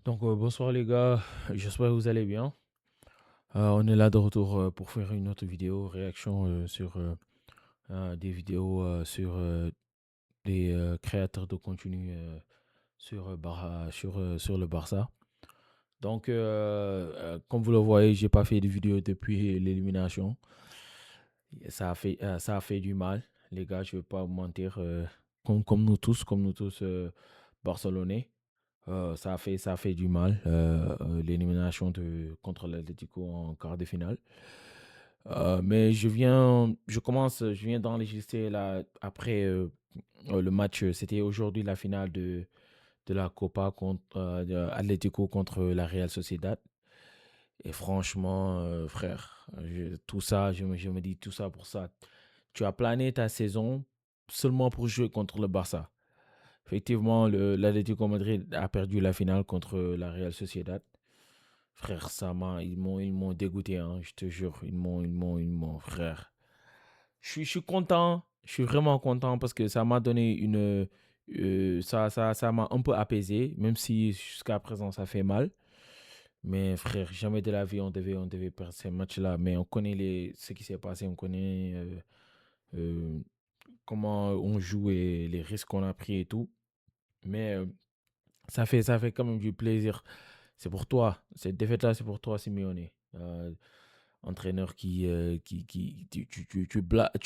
Bonsoir les gars, j'espère que vous allez bien. On est là de retour pour faire une autre vidéo réaction sur des vidéos sur des créateurs de contenu sur le Barça. Comme vous le voyez, j'ai pas fait de vidéo depuis l'élimination. Ça a fait du mal, les gars, je vais pas vous mentir. Comme nous tous Barcelonais. Ça a fait du mal, l'élimination contre l'Atlético en quart de finale. Mais je viens d'enregistrer là, après le match. C'était aujourd'hui la finale de la Copa contre de Atlético contre la Real Sociedad. Et franchement, frère, tout ça, je me dis tout ça pour ça. Tu as plané ta saison seulement pour jouer contre le Barça. Effectivement, l'Atlético Madrid a perdu la finale contre la Real Sociedad. Frère, ils m'ont dégoûté, hein, je te jure. Frère. Je suis content, je suis vraiment content parce que ça m'a donné ça m'a un peu apaisé, même si jusqu'à présent ça fait mal. Mais frère, jamais de la vie on devait perdre ces matchs-là. Mais on connaît ce qui s'est passé, on connaît euh, comment on joue et les risques qu'on a pris et tout. Mais ça fait quand même du plaisir. C'est pour toi. Cette défaite-là, c'est pour toi, Simeone. Entraîneur tu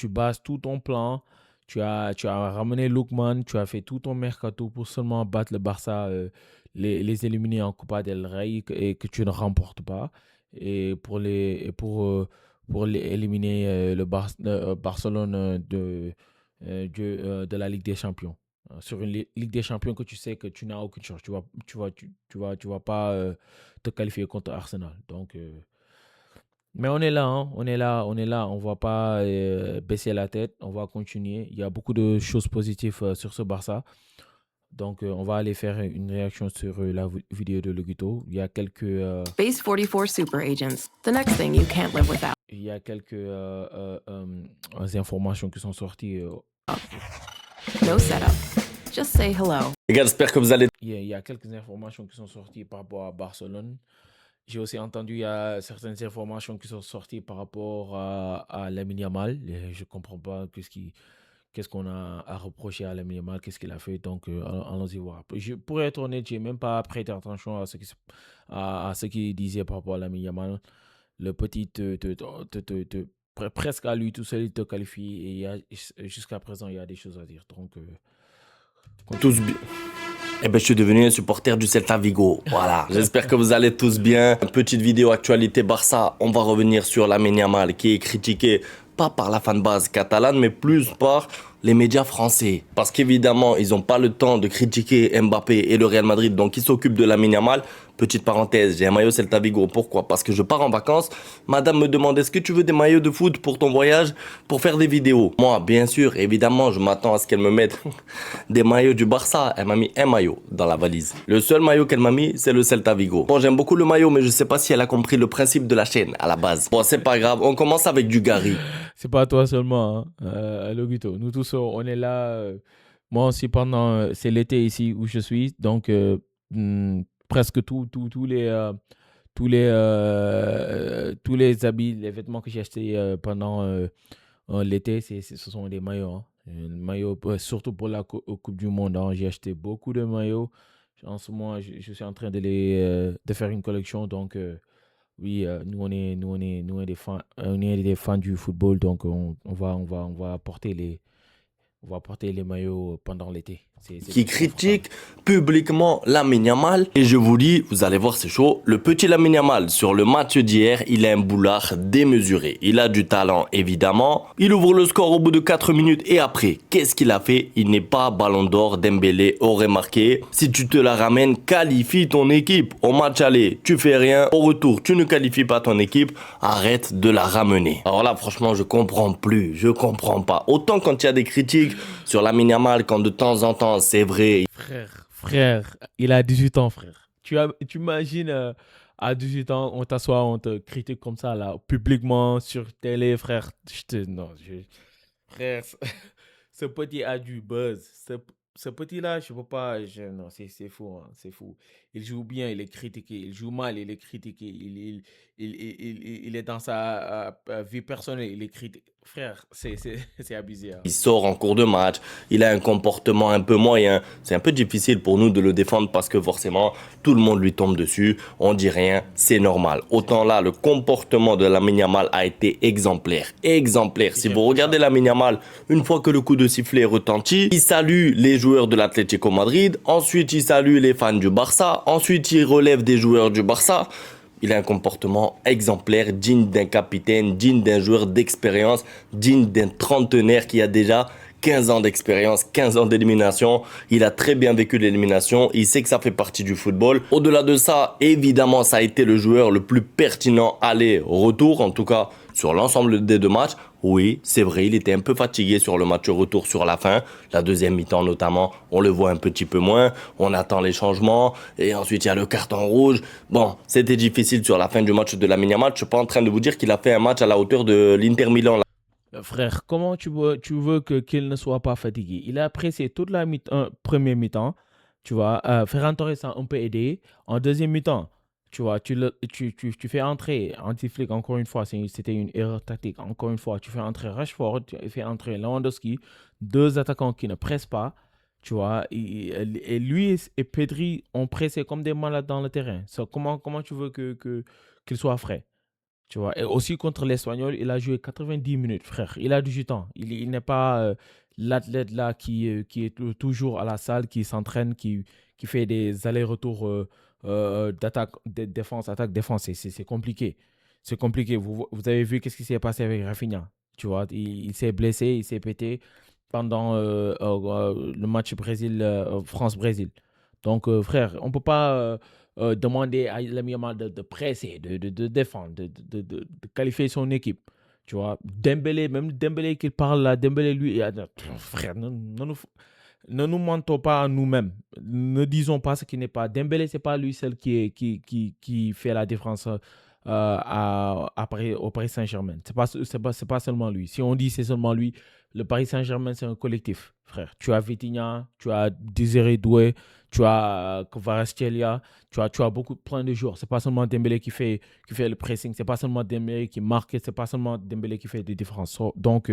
bases tout ton plan. Tu as ramené Lookman, tu as fait tout ton mercato pour seulement battre le Barça, les éliminer en Copa del Rey et que tu ne remportes pas. Et pour éliminer Barcelone de la Ligue des Champions. Sur une Ligue des Champions que tu sais que tu n'as aucune chance. Tu vas pas te qualifier contre Arsenal. Mais on est là, hein, on est là, on va pas baisser la tête, on va continuer. Il y a beaucoup de choses positives sur ce Barça. On va aller faire une réaction sur vidéo de Logito. Base 44 super agents. The next thing you can't live without. Il y a quelques informations qui sont sorties. No setup. Just say hello. Les gars, j'espère que vous allez... Il y a quelques informations qui sont sorties par rapport à Barcelone. J'ai aussi entendu il y a certaines informations qui sont sorties par rapport à Lamine Yamal. Et je ne comprends pas qu'est-ce qu'on a à reprocher à Lamine Yamal, qu'est-ce qu'il a fait. Allons-y voir. Pour être honnête, je n'ai même pas prêté attention à ce qu'il disait par rapport à Lamine Yamal. Le petit presque à lui tout seul, il te qualifie. Et jusqu'à présent, il y a des choses à dire. Tous bien. Eh ben, je suis devenu un supporter du Celta Vigo. Voilà. J'espère que vous allez tous bien. Petite vidéo actualité Barça. On va revenir sur Lamine Yamal qui est critiqué pas par la fanbase catalane, mais plus par les médias français. Parce qu'évidemment, ils n'ont pas le temps de critiquer Mbappé et le Real Madrid, donc ils s'occupent de Lamine Yamal. Petite parenthèse, j'ai un maillot Celta Vigo. Pourquoi? Parce que je pars en vacances. Madame me demande, est-ce que tu veux des maillots de foot pour ton voyage, pour faire des vidéos? Moi, bien sûr, évidemment, je m'attends à ce qu'elle me mette des maillots du Barça. Elle m'a mis un maillot dans la valise. Le seul maillot qu'elle m'a mis, c'est le Celta Vigo. Bon, j'aime beaucoup le maillot, mais je sais pas si elle a compris le principe de la chaîne à la base. Bon, c'est pas grave, on commence avec du Gary. C'est pas toi seulement, hein, Logito. Nous tous, on est là. Moi aussi, c'est l'été ici où je suis. Presque tous les habits, les vêtements que j'ai achetés pendant l'été, ce sont des maillots, hein. Maillots, surtout pour la Coupe du Monde, hein. J'ai acheté beaucoup de maillots. En ce moment, je suis en train de faire une collection. Oui, on est des fans du football, on va porter les maillots pendant l'été. Qui critique publiquement Lamine Yamal. Et je vous dis, vous allez voir, c'est chaud. Le petit Lamine Yamal, sur le match d'hier, il a un boulard démesuré. Il a du talent, évidemment. Il ouvre le score au bout de 4 minutes. Et après, qu'est-ce qu'il a fait? Il n'est pas ballon d'or. Dembélé aurait marqué. Si tu te la ramènes, qualifie ton équipe. Au match aller, tu fais rien. Au retour, tu ne qualifies pas ton équipe. Arrête de la ramener. Alors là, franchement, je comprends plus. Je comprends pas. Autant quand il y a des critiques sur Lamine Yamal, quand de temps en temps, c'est vrai. Frère, il a 18 ans, frère. Tu imagines, à 18 ans, on t'assoit, on te critique comme ça, là, publiquement, sur télé, frère. Non, frère, ce petit a du buzz. ce petit-là, je peux pas. Non, c'est fou, hein, c'est fou. Il joue bien, il est critiqué. Il joue mal, il est critiqué. Il est dans sa vie personnelle, il est critiqué. Frère, c'est abusé, hein. Il sort en cours de match, il a un comportement un peu moyen. C'est un peu difficile pour nous de le défendre parce que forcément, tout le monde lui tombe dessus. On dit rien, c'est normal. Autant là, le comportement de Lamine Yamal a été exemplaire. Exemplaire. Si vous regardez Lamine Yamal, une fois que le coup de sifflet est retenti, il salue les joueurs de l'Atlético Madrid. Ensuite, il salue les fans du Barça. Ensuite, il relève des joueurs du Barça. Il a un comportement exemplaire, digne d'un capitaine, digne d'un joueur d'expérience, digne d'un trentenaire qui a déjà 15 ans d'expérience, 15 ans d'élimination. Il a très bien vécu l'élimination. Il sait que ça fait partie du football. Au-delà de ça, évidemment, ça a été le joueur le plus pertinent aller-retour, en tout cas sur l'ensemble des 2 matchs. Oui, c'est vrai, il était un peu fatigué sur le match retour sur la fin. La deuxième mi-temps notamment, on le voit un petit peu moins. On attend les changements et ensuite il y a le carton rouge. Bon, c'était difficile sur la fin du match de Lamine Yamal. Je suis pas en train de vous dire qu'il a fait un match à la hauteur de l'Inter Milan là. Frère, comment tu veux qu'il ne soit pas fatigué? Il a apprécié toute la première mi-temps. Tu vois, Ferran Torres a un peu aidé. En deuxième mi-temps, tu vois, tu fais entrer Anti-Flick, encore une fois, c'était une erreur tactique. Encore une fois, tu fais entrer Rashford, tu fais entrer Lewandowski, 2 attaquants qui ne pressent pas. Tu vois, et lui et Pedri ont pressé comme des malades dans le terrain. Comment tu veux qu'il soit frais? Tu vois, et aussi contre l'Espagnol, il a joué 90 minutes, frère. Il a du temps. Il n'est pas l'athlète là qui est toujours à la salle, qui s'entraîne, qui fait des allers-retours d'attaque, défense, attaque, défense. C'est compliqué. C'est compliqué. Vous avez vu qu'est-ce qui s'est passé avec Rafinha. Tu vois, il s'est blessé, il s'est pété pendant le match France-Brésil. Donc, frère, on ne peut pas demander à Lamine Yamal de presser, de défendre, de qualifier son équipe. Tu vois, Dembélé, même Dembélé qui parle là, Dembélé, lui, frère, ne nous mentons pas à nous-mêmes. Ne disons pas ce qui n'est pas. Dembélé, ce n'est pas lui seul qui fait la différence au Paris Saint-Germain. C'est pas seulement lui. Si on dit c'est seulement lui, le Paris Saint-Germain, c'est un collectif, frère. Tu as Vitinha, tu as Désiré Doué, tu as Kvaratskhelia, tu as beaucoup plein de joueurs. C'est pas seulement Dembélé qui fait le pressing, c'est pas seulement Dembélé qui marque, c'est pas seulement Dembélé qui fait des différences. Donc,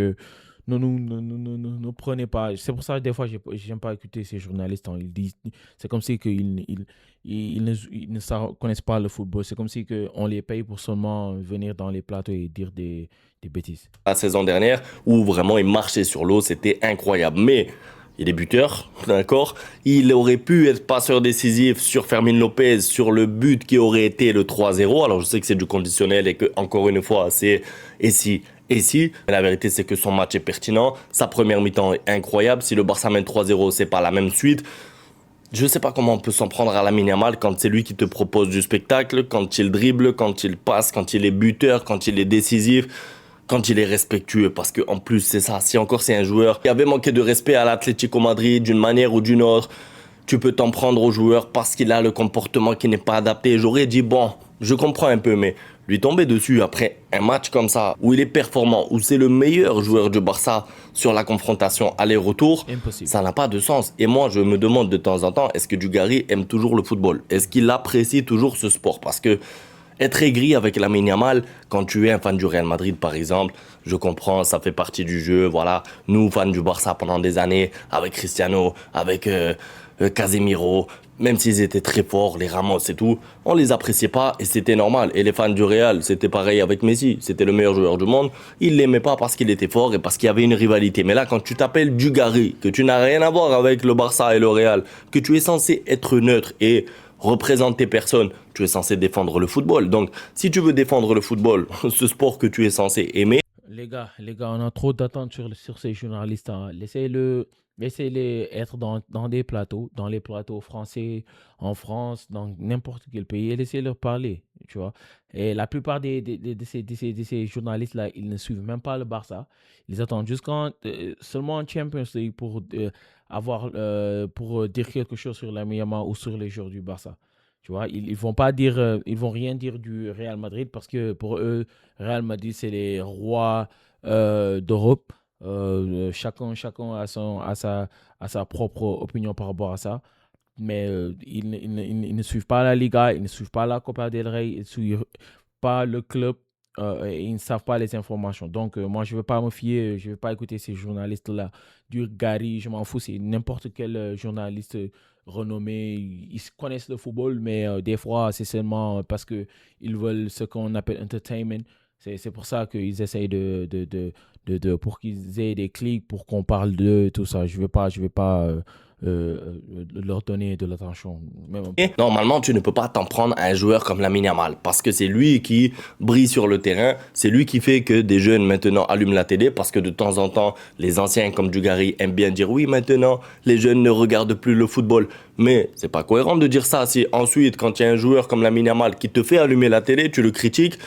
ne prenez pas. C'est pour ça, des fois, j'aime pas écouter ces journalistes. Ils disent, c'est comme si ils ne connaissent pas le football. C'est comme si on les paye pour seulement venir dans les plateaux et dire des bêtises. La saison dernière où vraiment il marchait sur l'eau, c'était incroyable. Mais il est buteur, d'accord. Il aurait pu être passeur décisif sur Fermin Lopez, sur le but qui aurait été le 3-0. Alors je sais que c'est du conditionnel et que, encore une fois, c'est et si. Et si, mais la vérité c'est que son match est pertinent, sa première mi-temps est incroyable, si le Barça mène 3-0 c'est pas la même suite. Je sais pas comment on peut s'en prendre à Lamine Yamal quand c'est lui qui te propose du spectacle, quand il dribble, quand il passe, quand il est buteur, quand il est décisif, quand il est respectueux. Parce que en plus c'est ça, si encore c'est un joueur qui avait manqué de respect à l'Atlético Madrid d'une manière ou d'une autre, tu peux t'en prendre au joueur parce qu'il a le comportement qui n'est pas adapté. J'aurais dit bon, je comprends un peu, mais lui tomber dessus après un match comme ça, où il est performant, où c'est le meilleur joueur du Barça sur la confrontation aller-retour, Impossible. ça n'a pas de sens. Et moi, je me demande de temps en temps, est-ce que Dugarry aime toujours le football? Est-ce qu'il apprécie toujours ce sport? Parce que être aigri avec Lamine Yamal, quand tu es un fan du Real Madrid par exemple, je comprends, ça fait partie du jeu, voilà. Nous, fans du Barça pendant des années, avec Cristiano, avec Casemiro, même s'ils étaient très forts, les Ramos et tout, on les appréciait pas et c'était normal. Et les fans du Real, c'était pareil avec Messi, c'était le meilleur joueur du monde. Ils l'aimaient pas parce qu'il était fort et parce qu'il y avait une rivalité. Mais là, quand tu t'appelles Dugarry, que tu n'as rien à voir avec le Barça et le Real, que tu es censé être neutre et représenter personne, tu es censé défendre le football. Donc, si tu veux défendre le football, ce sport que tu es censé aimer, Les gars, on a trop d'attentes sur ces journalistes, hein. Laissez-les être dans des plateaux, dans les plateaux français, en France, dans n'importe quel pays, et laissez-leur parler, tu vois. Et la plupart de ces journalistes-là, ils ne suivent même pas le Barça. Ils attendent seulement en Champions League pour dire quelque chose sur la Yamal ou sur les joueurs du Barça. Tu vois, ils vont pas dire, ils vont rien dire du Real Madrid parce que pour eux, Real Madrid, c'est les rois d'Europe. Chacun a sa propre opinion par rapport à ça. Mais ils ne suivent pas la Liga, ils ne suivent pas la Copa del Rey, ils ne suivent pas le club et ils ne savent pas les informations. Donc, moi, je ne vais pas me fier, je ne vais pas écouter ces journalistes-là. Du Gary, je m'en fous, c'est n'importe quel journaliste renommé. Ils connaissent le football, mais des fois, c'est seulement parce qu'ils veulent ce qu'on appelle entertainment. C'est pour ça qu'ils essayent pour qu'ils aient des clics, pour qu'on parle de tout ça. Je vais pas leur donner de l'attention. Et normalement, tu ne peux pas t'en prendre à un joueur comme Lamine Yamal parce que c'est lui qui brille sur le terrain, c'est lui qui fait que des jeunes maintenant allument la télé parce que de temps en temps, les anciens comme Dugarry aiment bien dire oui, maintenant, les jeunes ne regardent plus le football. Mais c'est pas cohérent de dire ça si ensuite, quand il y a un joueur comme Lamine Yamal qui te fait allumer la télé, tu le critiques.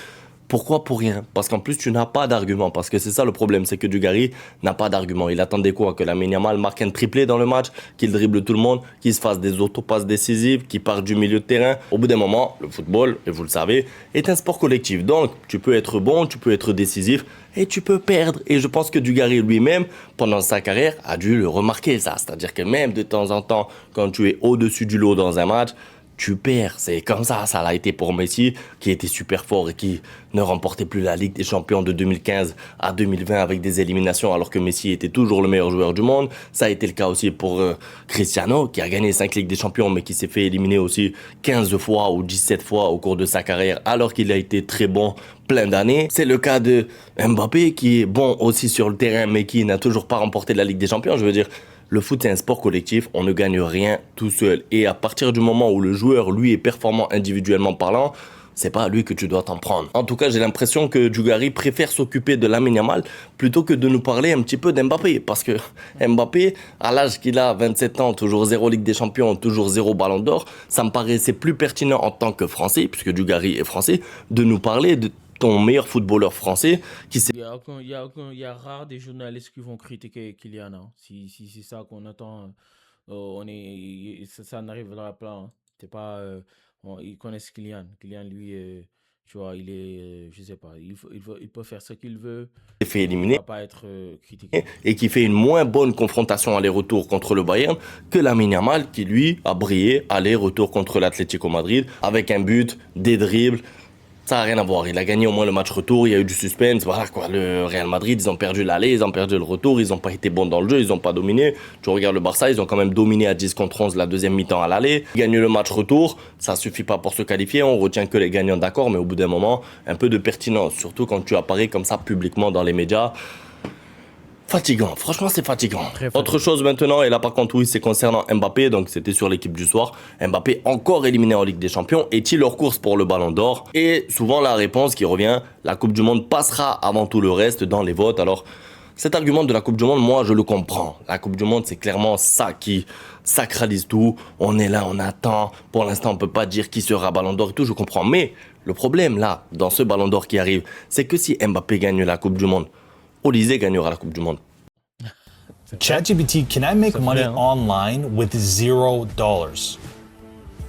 Pourquoi pour rien? Parce qu'en plus, tu n'as pas d'argument. Parce que c'est ça le problème, c'est que Dugarry n'a pas d'argument. Il attendait quoi? Que Lamine Yamal marque un triplé dans le match, qu'il dribble tout le monde, qu'il se fasse des autopasses décisives, qu'il parte du milieu de terrain. Au bout d'un moment, le football, et vous le savez, est un sport collectif. Donc, tu peux être bon, tu peux être décisif et tu peux perdre. Et je pense que Dugarry lui-même, pendant sa carrière, a dû le remarquer ça. C'est-à-dire que même de temps en temps, quand tu es au-dessus du lot dans un match, tu perds. C'est comme ça l'a été pour Messi, qui était super fort et qui ne remportait plus la Ligue des Champions de 2015 à 2020 avec des éliminations, alors que Messi était toujours le meilleur joueur du monde. Ça a été le cas aussi pour Cristiano, qui a gagné 5 Ligues des Champions, mais qui s'est fait éliminer aussi 15 fois ou 17 fois au cours de sa carrière, alors qu'il a été très bon plein d'années. C'est le cas de Mbappé, qui est bon aussi sur le terrain, mais qui n'a toujours pas remporté la Ligue des Champions. Je veux dire, le foot, c'est un sport collectif, on ne gagne rien tout seul. Et à partir du moment où le joueur, lui, est performant individuellement parlant, c'est pas à lui que tu dois t'en prendre. En tout cas, j'ai l'impression que Dugarry préfère s'occuper de Lamine Yamal plutôt que de nous parler un petit peu d'Mbappé. Parce que Mbappé, à l'âge qu'il a, 27 ans, toujours 0 Ligue des Champions, toujours 0 Ballon d'Or, ça me paraissait plus pertinent en tant que Français, puisque Dugarry est français, de nous parler de ton meilleur footballeur français qui s'est... Il y a rare des journalistes qui vont critiquer Kylian. Hein. Si c'est ça qu'on attend, ça n'arrivera pas. Hein. C'est pas, ils connaissent Kylian. Kylian, lui, tu vois, il est, je sais pas, il peut faire ce qu'il veut. fait éliminer. Il va pas être critiqué. Et qui fait une moins bonne confrontation aller-retour contre le Bayern que Lamine Yamal qui, lui, a brillé aller-retour contre l'Atlético Madrid avec un but, des dribbles. Ça n'a rien à voir. Il a gagné au moins le match retour, il y a eu du suspense. Voilà quoi. Le Real Madrid, ils ont perdu l'aller, ils ont perdu le retour, ils n'ont pas été bons dans le jeu, ils n'ont pas dominé. Tu regardes le Barça, ils ont quand même dominé à 10 contre 11 la deuxième mi-temps à l'aller. Ils gagnent le match retour, ça suffit pas pour se qualifier, on retient que les gagnants, d'accord, mais au bout d'un moment, un peu de pertinence, surtout quand tu apparais comme ça publiquement dans les médias. Fatigant, franchement c'est fatigant. Autre chose maintenant, et là par contre oui, c'est concernant Mbappé, donc c'était sur l'équipe du soir. Mbappé encore éliminé en Ligue des Champions, est-il hors course pour le Ballon d'Or? Et souvent la réponse qui revient, la Coupe du Monde passera avant tout le reste dans les votes. Alors cet argument de la Coupe du Monde, moi je le comprends. La Coupe du Monde c'est clairement ça qui sacralise tout. On est là, on attend. Pour l'instant on peut pas dire qui sera Ballon d'Or et tout, je comprends. Mais le problème là, dans ce Ballon d'Or qui arrive, c'est que si Mbappé gagne la Coupe du Monde, Olysée gagnera la Coupe du Monde. ChatGPT, can I make money online with $0?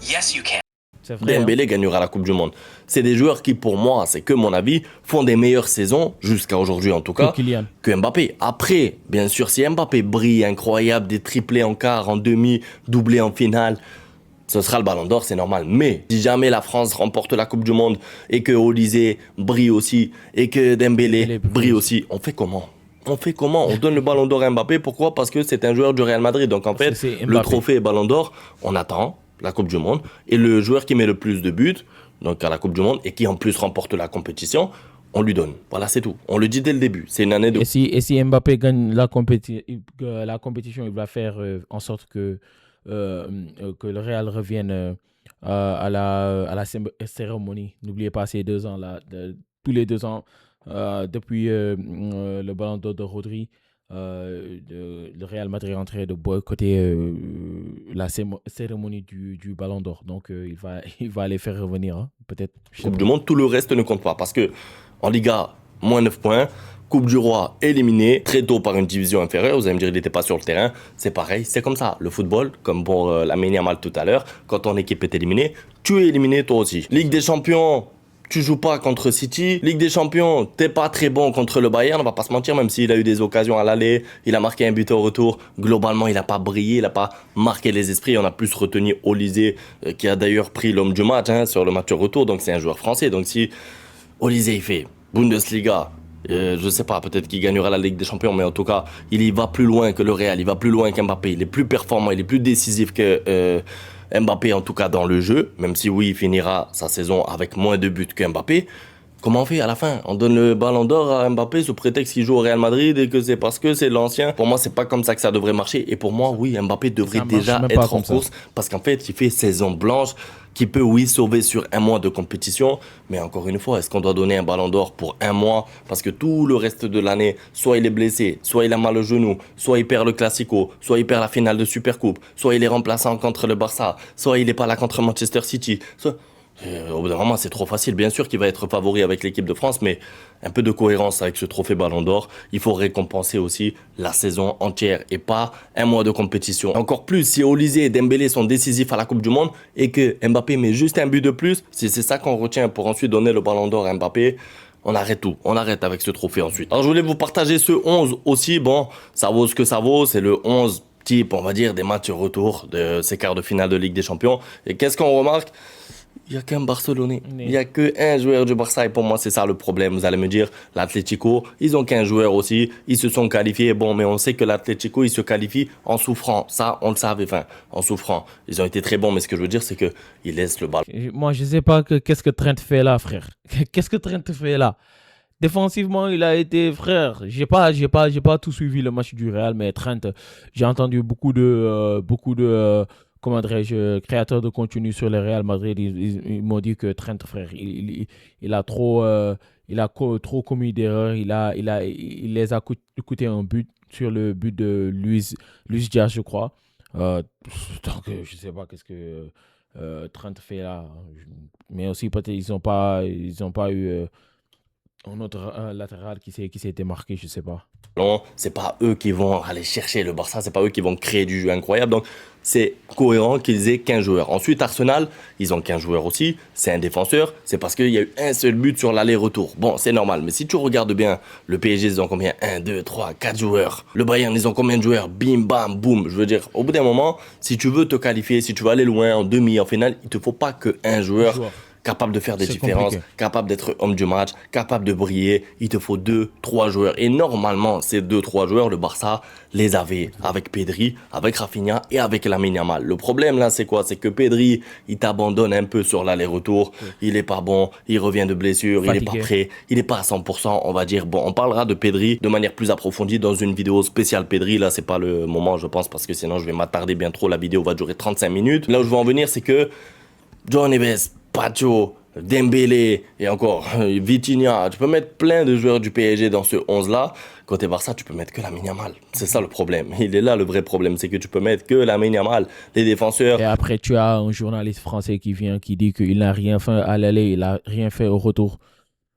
Yes, you can. Dembélé gagnera la Coupe du Monde. C'est des joueurs qui, pour moi, c'est que mon avis, font des meilleures saisons, jusqu'à aujourd'hui en tout cas, que Mbappé. Après, bien sûr, si Mbappé brille, incroyable, des triplés en quart, en demi, doublé en finale, ce sera le Ballon d'Or, c'est normal. Mais si jamais la France remporte la Coupe du Monde et que Olysée brille aussi et que Dembélé brille aussi, on fait comment? On donne le Ballon d'Or à Mbappé. Pourquoi? Parce que c'est un joueur du Real Madrid. Donc en fait, le trophée Ballon d'Or, on attend la Coupe du Monde. Et le joueur qui met le plus de buts, donc à la Coupe du Monde, et qui en plus remporte la compétition, on lui donne. Voilà, c'est tout. On le dit dès le début. C'est une année de... Et si Mbappé gagne la compétition, il va faire en sorte que le Real revienne à la cérémonie. N'oubliez pas ces 2 ans là, tous les 2 ans depuis le Ballon d'Or de Rodri, le Real Madrid est en train de boycotter la cérémonie du Ballon d'Or. Donc il va les faire revenir, hein, peut-être. Coupe du Monde, tout le reste ne compte pas parce que en Liga, moins 9 points. Coupe du Roi éliminé très tôt par une division inférieure. Vous allez me dire, il n'était pas sur le terrain. C'est pareil, c'est comme ça. Le football, comme pour Lamine Yamal tout à l'heure, quand ton équipe est éliminée, tu es éliminé toi aussi. Ligue des Champions, tu joues pas contre City. Ligue des Champions, t'es pas très bon contre le Bayern, on va pas se mentir, même s'il a eu des occasions à l'aller, il a marqué un but au retour. Globalement, il a pas brillé, il a pas marqué les esprits. On a plus retenu Olysée, qui a d'ailleurs pris l'homme du match sur le match retour, donc c'est un joueur français. Donc si Olysée il fait Bundesliga, je sais pas, peut-être qu'il gagnera la Ligue des Champions, mais en tout cas, il y va plus loin que le Real, il va plus loin qu'Mbappé, il est plus performant, il est plus décisif que Mbappé, en tout cas dans le jeu, même si oui, il finira sa saison avec moins de buts qu'Mbappé. Comment on fait à la fin? On donne le ballon d'or à Mbappé sous prétexte qu'il joue au Real Madrid et que c'est parce que c'est l'ancien. Pour moi, c'est pas comme ça que ça devrait marcher. Et pour moi, oui, Mbappé devrait déjà être en course parce qu'en fait, il fait saison blanche qui peut, oui, sauver sur un mois de compétition. Mais encore une fois, est-ce qu'on doit donner un ballon d'or pour un mois? Parce que tout le reste de l'année, soit il est blessé, soit il a mal au genou, soit il perd le Classico, soit il perd la finale de Supercoupe, soit il est remplaçant contre le Barça, soit il n'est pas là contre Manchester City. Au bout d'un moment, c'est trop facile. Bien sûr qu'il va être favori avec l'équipe de France, mais un peu de cohérence avec ce trophée Ballon d'Or. Il faut récompenser aussi la saison entière et pas un mois de compétition. Encore plus, si Olysée et Dembélé sont décisifs à la Coupe du Monde et que Mbappé met juste un but de plus, si c'est ça qu'on retient pour ensuite donner le Ballon d'Or à Mbappé, on arrête tout. On arrête avec ce trophée ensuite. Alors, je voulais vous partager ce 11 aussi. Bon, ça vaut ce que ça vaut. C'est le 11 type, on va dire, des matchs retour de ces quarts de finale de Ligue des Champions. Et qu'est-ce qu'on remarque? Il n'y a qu'un Barcelonais. Il n'y a qu'un joueur du Barça. Et pour moi, c'est ça le problème. Vous allez me dire, l'Atlético, ils ont qu'un joueur aussi. Ils se sont qualifiés. Bon, mais on sait que l'Atlético, ils se qualifient en souffrant. Ça, on le savait. Enfin, en souffrant. Ils ont été très bons. Mais ce que je veux dire, c'est qu'ils laissent le ballon. Moi, je ne sais pas qu'est-ce que Trent fait là, frère. Qu'est-ce que Trent fait là? Défensivement, il a été frère. J'ai pas tout suivi le match du Real, mais Trent, j'ai entendu beaucoup de comment dirais-je, créateurs de contenu sur le Real Madrid. Ils m'ont dit que Trent, frère, il a trop commis d'erreurs. Il les a coûté un but sur le but de Luis Diaz, je crois. Donc, je sais pas qu'est-ce que Trent fait là. Mais aussi peut-être ils ont pas eu un autre latéral qui s'est démarqué, je sais pas. Non, c'est pas eux qui vont aller chercher le Barça, c'est pas eux qui vont créer du jeu incroyable. Donc, c'est cohérent qu'ils aient 15 joueurs. Ensuite, Arsenal, ils ont 15 joueurs aussi. C'est un défenseur. C'est parce qu'il y a eu un seul but sur l'aller-retour. Bon, c'est normal. Mais si tu regardes bien, le PSG, ils ont combien? 1, 2, 3, 4 joueurs. Le Bayern, ils ont combien de joueurs? Bim, bam, boum. Je veux dire, au bout d'un moment, si tu veux te qualifier, si tu veux aller loin en demi, en finale, il te faut pas qu'un joueur capable de faire des différences, capable d'être homme du match, capable de briller. Il te faut 2, 3 joueurs. Et normalement, ces 2, 3 joueurs, le Barça les avait avec Pedri, avec Rafinha et avec Lamine Yamal. Le problème là, c'est quoi? C'est que Pedri, il t'abandonne un peu sur l'aller-retour. Il est pas bon, il revient de blessure, il est pas prêt, il est pas à 100%, on va dire. Bon, on parlera de Pedri de manière plus approfondie dans une vidéo spéciale Pedri. Là, c'est pas le moment, je pense, parce que sinon, je vais m'attarder bien trop. La vidéo va durer 35 minutes. Là où je veux en venir, c'est que John Neves, Pacho, Dembélé et encore Vitinha, tu peux mettre plein de joueurs du PSG dans ce 11-là. Côté Barça, tu peux mettre que Lamine Yamal. C'est ça le problème. Il est là le vrai problème, c'est que tu peux mettre que Lamine Yamal. Les défenseurs... Et après, tu as un journaliste français qui vient, qui dit qu'il n'a rien fait à l'aller, il n'a rien fait au retour.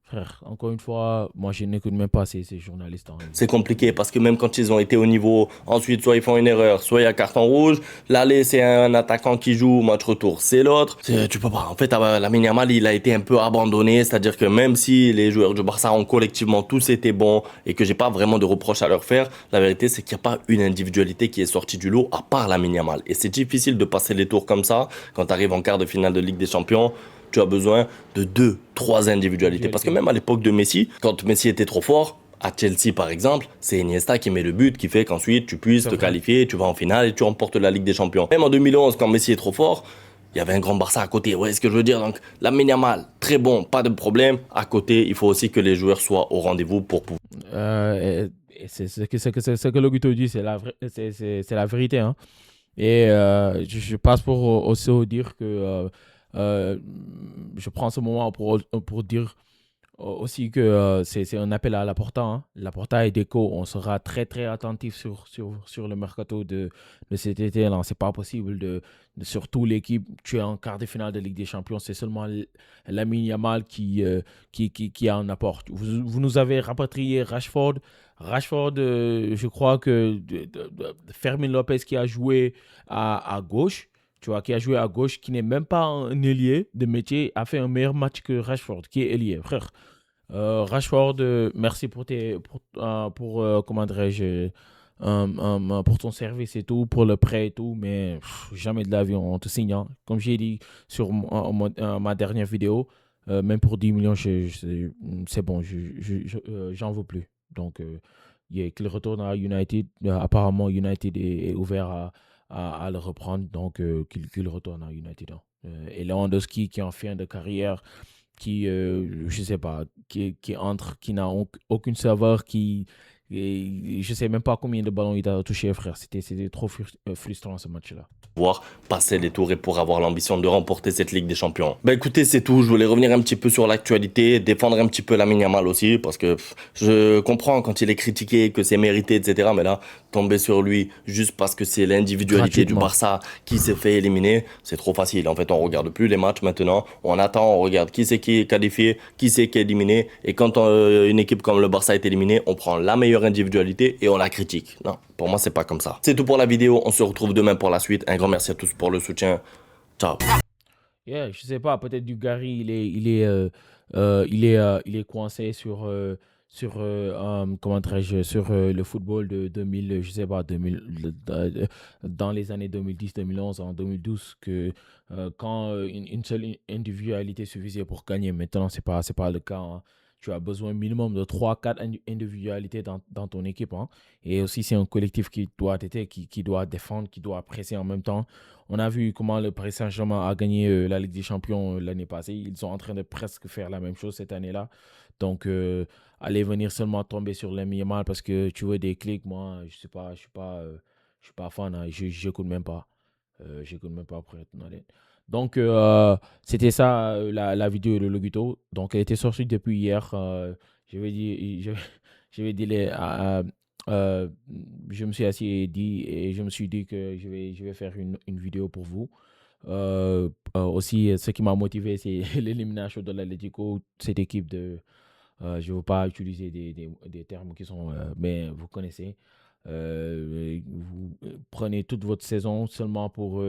Frère, encore une fois, moi je n'écoute même pas ces journalistes. C'est compliqué parce que même quand ils ont été au niveau, ensuite soit ils font une erreur, soit il y a carton rouge. L'aller, c'est un attaquant qui joue, match retour, c'est l'autre. Tu peux pas. En fait, Lamine Yamal, il a été un peu abandonné, c'est-à-dire que même si les joueurs du Barça ont collectivement tous été bons et que j'ai pas vraiment de reproches à leur faire, la vérité c'est qu'il n'y a pas une individualité qui est sortie du lot à part Lamine Yamal. Et c'est difficile de passer les tours comme ça quand tu arrives en quart de finale de Ligue des Champions. Tu as besoin de 2, 3 individualités. Parce que même à l'époque de Messi, quand Messi était trop fort, à Chelsea par exemple, c'est Iniesta qui met le but qui fait qu'ensuite tu puisses te qualifier, tu vas en finale et tu remportes la Ligue des Champions. Même en 2011, quand Messi est trop fort, il y avait un grand Barça à côté. Ouais, ce que je veux dire. Donc, Lamine Yamal, très bon, pas de problème. À côté, il faut aussi que les joueurs soient au rendez-vous pour pouvoir. C'est ce que le Guto dit, c'est la vérité. Hein. Et je passe pour aussi dire que je prends ce moment pour dire aussi que c'est un appel à Laporta. Hein. Laporta et Deco, on sera très très attentif sur le mercato de cet été. Ce n'est pas possible surtout l'équipe, tu es en quart de finale de Ligue des Champions, c'est seulement Lamine Yamal qui en apporte. Vous nous avez rapatrié Rashford, je crois que Fermin Lopez qui a joué à gauche, tu vois, qui a joué à gauche, qui n'est même pas un ailier de métier, a fait un meilleur match que Rashford, qui est ailier, frère. Rashford, merci comment dirais-je, pour ton service et tout, pour le prêt et tout, mais jamais de l'avion, on te signe, hein. Comme j'ai dit sur ma dernière vidéo, même pour 10 millions, c'est bon, j'en veux plus. Donc, qu'il retourne à United. Apparemment, United est ouvert à le reprendre, donc qu'il retourne à United, hein. Et Lewandowski, qui est en fin de carrière, qui, je sais pas, qui entre, qui n'a aucune saveur, et je sais même pas combien de ballons il a touché, frère. C'était trop frustrant ce match-là. Pouvoir passer les tours et pour avoir l'ambition de remporter cette Ligue des Champions. Bah écoutez, c'est tout. Je voulais revenir un petit peu sur l'actualité, défendre un petit peu Lamine Yamal aussi, parce que je comprends quand il est critiqué que c'est mérité, etc. Mais là, tomber sur lui juste parce que c'est l'individualité du Barça qui s'est fait éliminer, c'est trop facile. En fait, on regarde plus les matchs maintenant. On attend, on regarde qui c'est qui est qualifié, qui c'est qui est éliminé. Et quand une équipe comme le Barça est éliminée, on prend la meilleure individualité et on la critique. Non, pour moi, c'est pas comme ça. C'est tout pour la vidéo. On se retrouve demain pour la suite. Un grand merci à tous pour le soutien. Ciao. Yeah, je sais pas, peut-être Dugarry, il est coincé comment dirais-je, sur le football de 2000, je sais pas, 2000, dans les années 2010, 2011, en 2012, que quand une seule individualité suffisait pour gagner. Maintenant, c'est pas le cas, hein. Tu as besoin minimum de 3-4 individualités dans ton équipe, hein. Et aussi, c'est un collectif qui doit défendre, qui doit presser en même temps. On a vu comment le Paris Saint-Germain a gagné la Ligue des Champions l'année passée. Ils sont en train de presque faire la même chose cette année-là. Donc, aller venir seulement tomber sur les Yamal parce que tu veux des clics, moi, je suis pas fan, hein. J'écoute même pas. J'écoute même pas pour être honnête. Donc, c'était ça la vidéo de Logito. Donc, elle était sortie depuis hier. Je vais dire je me suis assis et je me suis dit que je vais faire une vidéo pour vous. Aussi, ce qui m'a motivé, c'est l'élimination de l'Atlético, cette équipe je ne veux pas utiliser des termes qui sont, mais vous connaissez. Vous prenez toute votre saison seulement pour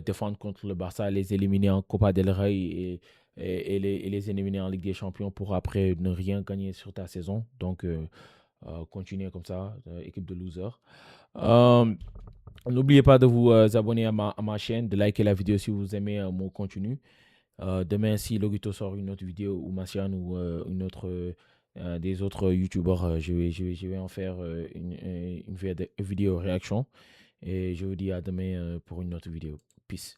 défendre contre le Barça, les éliminer en Copa del Rey et les éliminer en Ligue des Champions pour après ne rien gagner sur ta saison. Donc, continuez comme ça, équipe de losers. N'oubliez pas de vous abonner à ma chaîne, de liker la vidéo si vous aimez mon contenu. Demain, si Logito sort une autre vidéo ou Martian ou des autres YouTubeurs, je vais en faire une vidéo réaction. Et je vous dis à demain pour une autre vidéo. Peace.